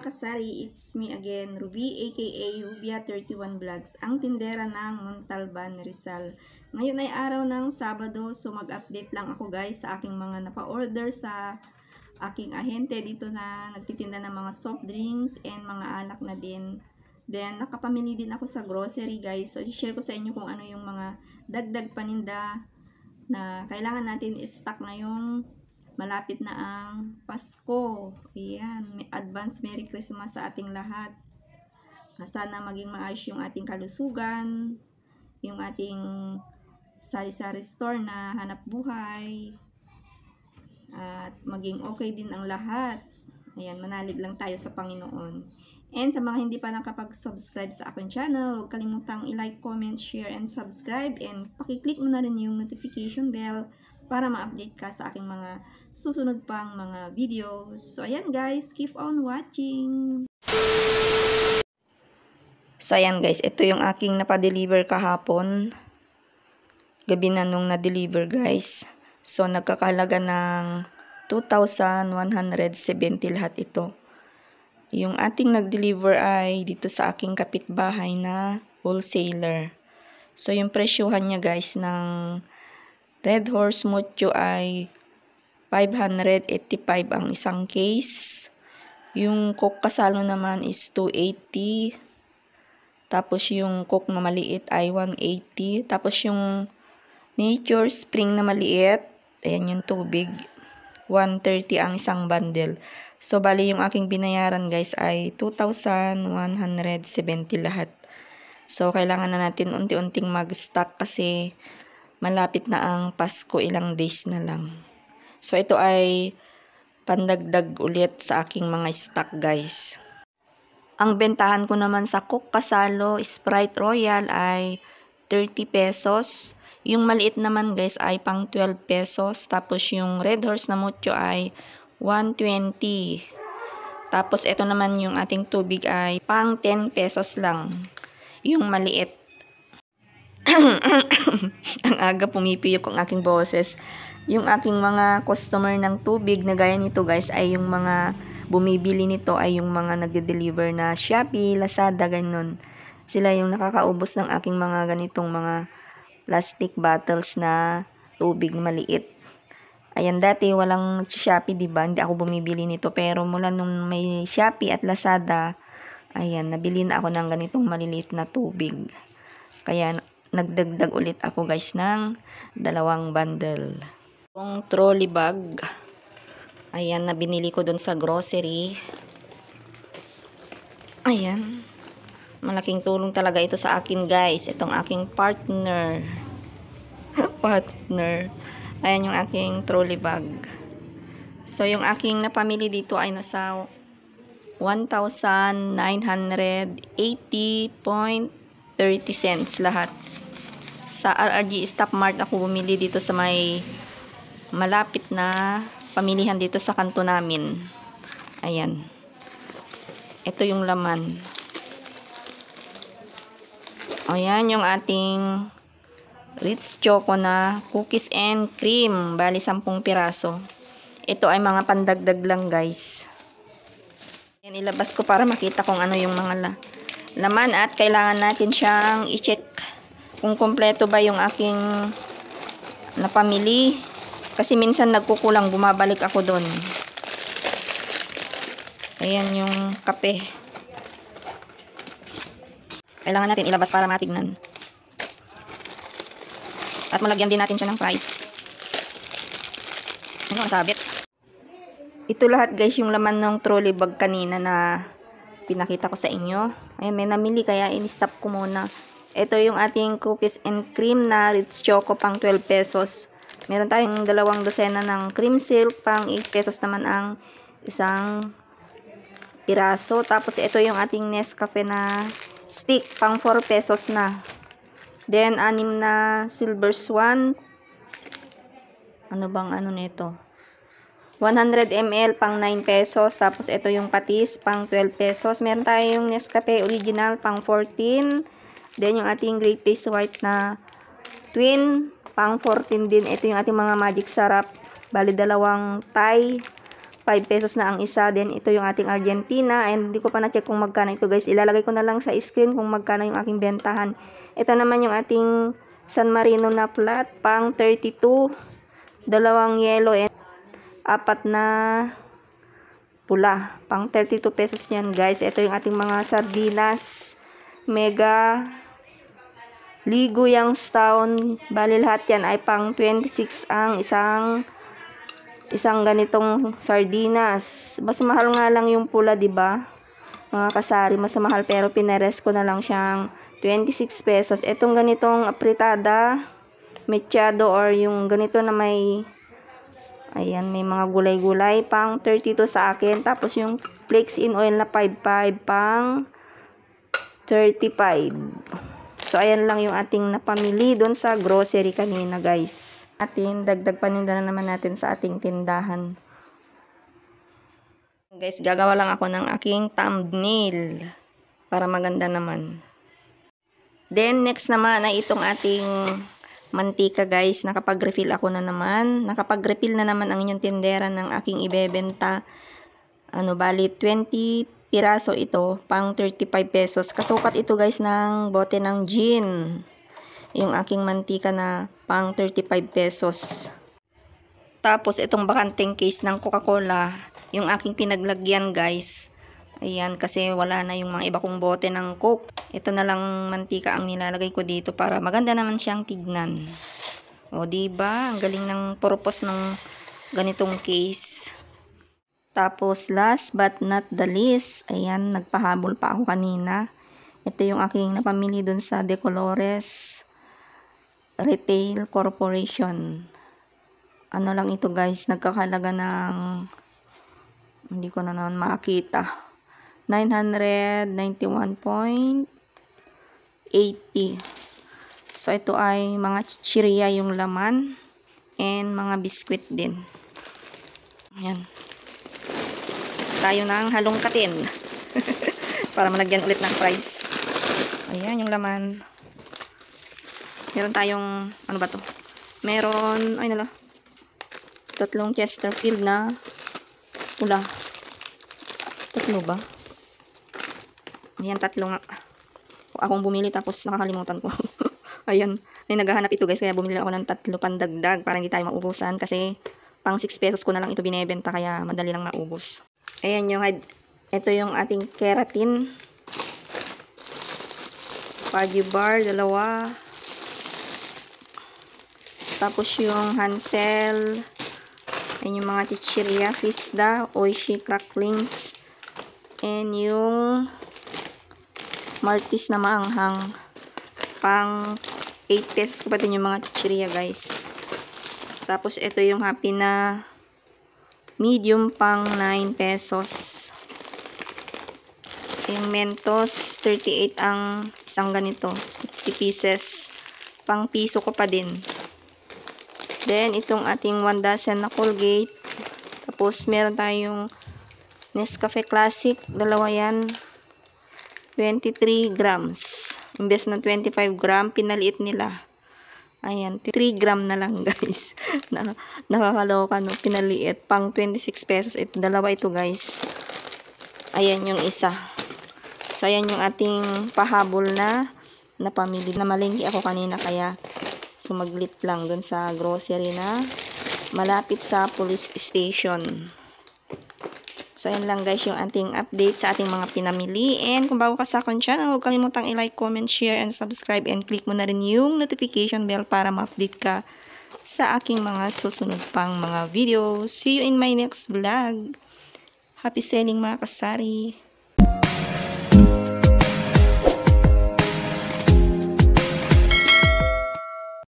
kasari, it's me again, Ruby aka Rubia31 Vlogs, ang tindera ng Montalban, Rizal. Ngayon ay araw ng Sabado, so mag-update lang ako guys sa aking mga napa-order sa aking ahente dito na nagtitinda ng mga soft drinks and mga alak na din. Then nakapamili din ako sa grocery guys, so i-share ko sa inyo kung ano yung mga dagdag paninda na kailangan natin i-stock ngayong malapit na ang Pasko. Ayan, advance Merry Christmas sa ating lahat. Sana maging maayos yung ating kalusugan, yung ating sari-sari store na hanap buhay, at maging okay din ang lahat. Ayan, manalig lang tayo sa Panginoon. And sa mga hindi pa nakapag-subscribe sa aking channel, huwag kalimutang i-like, comment, share, and subscribe. And pakiclick mo na rin yung notification bell para ma-update ka sa aking mga susunod pang mga videos. So, ayan guys, keep on watching! So, ayan guys, ito yung aking napadeliver kahapon. Gabi na nung na-deliver guys. So, nagkakalaga ng 2,170 lahat ito. Yung ating nag-deliver ay dito sa aking kapitbahay na wholesaler. So, yung presyohan niya guys ng Red Horse Mucho ay 585 ang isang case. Yung Coke Kasalo naman is 280. Tapos yung Coke na maliit ay 180. Tapos yung Nature Spring na maliit, ayan yung tubig, 130 ang isang bundle. So, bali yung aking binayaran guys ay 2,170 lahat. So, kailangan na natin unti-unting mag-stock kasi malapit na ang Pasko, ilang days na lang. So, ito ay pandagdag ulit sa aking mga stock guys. Ang bentahan ko naman sa Coke Kasalo Sprite Royal ay 30 pesos. Yung maliit naman guys ay pang 12 pesos. Tapos yung Red Horse na Mucho ay 120. Tapos ito naman yung ating tubig ay pang 10 pesos lang. Yung maliit. Ang aga pumipiyok ang aking boses. Yung aking mga customer ng tubig na gaya nito guys ay yung mga bumibili nito ay yung mga nagde-deliver na Shopee, Lazada, ganun. Sila yung nakakaubos ng aking mga ganitong mga plastic bottles na tubig maliit. Ayan, dati walang Shopee, diba? Hindi ako bumibili nito. Pero mula nung may Shopee at Lazada, ayan, nabili na ako ng ganitong maliliit na tubig. Kaya, nagdagdag ulit ako guys ng 2 bundle. Itong trolley bag, ayan, na binili ko dun sa grocery. Ayan. Malaking tulong talaga ito sa akin guys. Itong aking partner. Ayan yung aking trolley bag. So, yung aking napamili dito ay nasa 1,980.30 cents lahat. Sa RRG Stop Mart ako bumili dito sa may malapit na pamilihan dito sa kanto namin. Ayan. Ito yung laman. Ayan yung ating Ritz Choco na cookies and cream. Bali 10 piraso. Ito ay mga pandagdag lang guys. Ayan, ilabas ko para makita kung ano yung mga laman at kailangan natin siyang i-check kung kompleto ba yung aking napamili. Kasi minsan nagkukulang, bumabalik ako doon. Ayan yung kape. Kailangan natin ilabas para matignan. At malagyan din natin siya ng price. Ano ang sabit? Ito lahat guys yung laman ng trolley bag kanina na pinakita ko sa inyo. Ayan, may namili kaya in-stop ko muna. Ito yung ating cookies and cream na Ritz Choco pang 12 pesos. Meron tayong 2 dosena ng cream silk pang 8 pesos naman ang isang piraso. Tapos ito yung ating Nescafe na stick pang 4 pesos na. Then 6 na Silver Swan. Ano bang ano nito? 100 ml pang 9 pesos. Tapos ito yung patis pang 12 pesos. Meron tayong Nescafe Original pang 14. Then yung ating Great Taste White na twin pang 14 din. Ito yung ating mga magic sarap. Bali 2 Thai 5 pesos na ang isa. Then, ito yung ating Argentina. And hindi ko pa na-check kung magkano ito guys. Ilalagay ko na lang sa screen kung magkano yung aking bentahan. Ito naman yung ating San Marino na flat. Pang 32. Dalawang yellow and 4 na pula. Pang 32 pesos yan guys. Ito yung ating mga sardinas. Mega. Ligo Youngstown. Bali lahat yan ay pang 26 ang isang ganitong sardinas. Mas mahal nga lang yung pula, 'di ba? Mga kasari, mas mahal pero pinares ko na lang siyang 26 pesos. Etong ganitong apritada, mechado or yung ganito na may ayan, may mga gulay-gulay pang 32 sa akin. Tapos yung flakes in oil na 55 pang 35. So, ayan lang yung ating napamili doon sa grocery kanina, guys. Atin, dagdag paninda na naman natin sa ating tindahan. Guys, gagawa lang ako ng aking thumbnail para maganda naman. Then, next naman ay itong ating mantika, guys. Nakapag-refill ako na naman. Nakapag-refill na naman ang inyong tindera ng aking ibebenta. Bali, 20 piraso ito, pang 35 pesos. Kasukat ito guys ng bote ng gin. Yung aking mantika na pang 35 pesos. Tapos itong bakanteng case ng Coca-Cola, yung aking pinaglagyan guys. Ayan, kasi wala na yung mga iba kong bote ng Coke. Ito na lang mantika ang nilalagay ko dito para maganda naman siyang tignan. O diba? Ang galing ng purpose ng ganitong case. Tapos, last but not the least, ayan, nagpahabol pa ako kanina. Ito yung aking napamili dun sa De Colores Retail Corporation. Ano lang ito guys, nagkakalaga ng, hindi ko na naman makita, 991.80. So, ito ay mga chichirya yung laman and mga biskwit din. Ayan. Tayo ng halongkatin para malagyan ulit ng price. Ayan yung laman. Meron tayong ano ba to? Meron ay nala 3 Chesterfield na pula. 3 ba? Ayan, 3 nga. Akong bumili tapos nakakalimutan ko. Ayan, may naghahanap ito guys, kaya bumili ako ng 3 pandagdag para hindi tayo maubusan kasi pang 6 pesos ko na lang ito binebenta kaya madali lang maubos. Ayan yung, ito yung ating keratin. Pagi bar, 2. Tapos yung Hansel. Ayan yung mga chichirya, Fisda, Oishi cracklings. And yung Martis na maanghang. Pang 8 pesos ko pa din yung mga chichirya guys. Tapos ito yung Happy na medium pang 9 pesos. Yung Mentos, 38 ang isang ganito. 50 pieces. Pang piso ko pa din. Then, itong ating 1 dozen na Colgate. Tapos, meron tayong Nescafe Classic. 2 yan. 23 grams. Imbes na 25 gram, pinaliit nila. Ayan, 3 gram na lang guys. Nakakaloka no, pinaliit. Pang 26 pesos. Ito, 2 ito guys. Ayan yung isa. So, ayan yung ating pahabol na napamili. Namalengke ako kanina kaya sumaglit lang dun sa grocery na malapit sa police station. So, ayan lang guys yung ating update sa ating mga pinamili. And kung bago ka sa akin channel, huwag kalimutang i-like, comment, share, and subscribe. And click mo na rin yung notification bell para ma-update ka sa aking mga susunod pang mga videos. See you in my next vlog. Happy selling mga kasari!